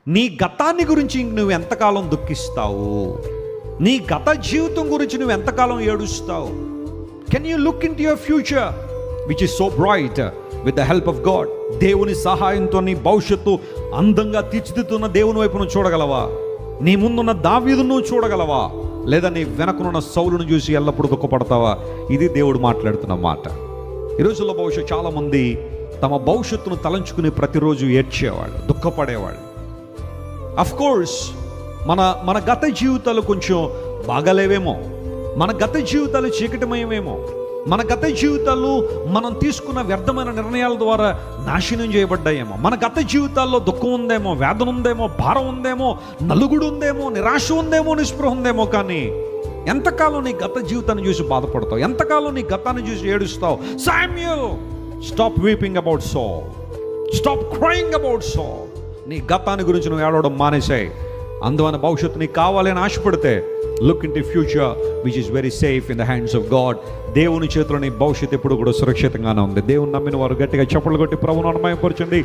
నీ గతాన్ని గురించి నువ్వు ఎంతకాలం దుఃఖిస్తావు? నీ గత జీవితం గురించి నువ్వు ఎంతకాలం ఏడుస్తావు? Can you look into your future which is so bright with the help of God? దేవుని సహాయంతో నీ భవిష్యత్తు అందంగా తీర్చిదిద్దుతున్న దేవుని వైపు నువ్వు చూడగలవా? నీ ముందున్న దావీదును చూడగలవా? లేదా నీ వెనకనున్న సౌలును చూసి ఎల్లప్పుడూ దుఃఖపడతావా? ఇది దేవుడు మాట్లాడుతున్న మాట. ఈ రోజుల్లో బహుశా చాలామంది తమ భవిష్యత్తును తలంచుకుని ప్రతిరోజు ఏడ్చేవాళ్ళు, దుఃఖపడేవాళ్ళు. అఫ్కోర్స్ మన గత జీవితాలు కొంచెం బాగాలేవేమో, మన గత జీవితాలు చీకటిమయమేమో, మన గత జీవితాలు మనం తీసుకున్న వ్యర్థమైన నిర్ణయాల ద్వారా నాశనం చేయబడ్డాయేమో, మన గత జీవితాల్లో దుఃఖం ఉందేమో, వేదన ఉందేమో, భారం ఉందేమో, నలుగుడు ఉందేమో, నిరాశ ఉందేమో, నిస్పృహ ఉందేమో. కానీ ఎంతకాలం నీ గత జీవితాన్ని చూసి బాధపడతావు? ఎంతకాలం నీ గతాన్ని చూసి ఏడుస్తావు? శామ్యూయల్, స్టాప్ వీపింగ్ అబౌట్ సాల్, స్టాప్ క్రైయింగ్ అబౌట్ సాల్. నీ గతాన్ని గురించి నువ్వు ఏడవడం మానేసాయి. అందువల్ల భవిష్యత్తు నీకు కావాలని ఆశపడితే look into future which is very safe in the hands of God. దేవుని చేతిలో నీ భవిష్యత్తు ఎప్పుడు కూడా సురక్షితంగానే ఉంది. దేవుని నమ్మిన వారు గట్టిగా చప్పట్లు కొట్టి ప్రభువును మహిమపరచండి.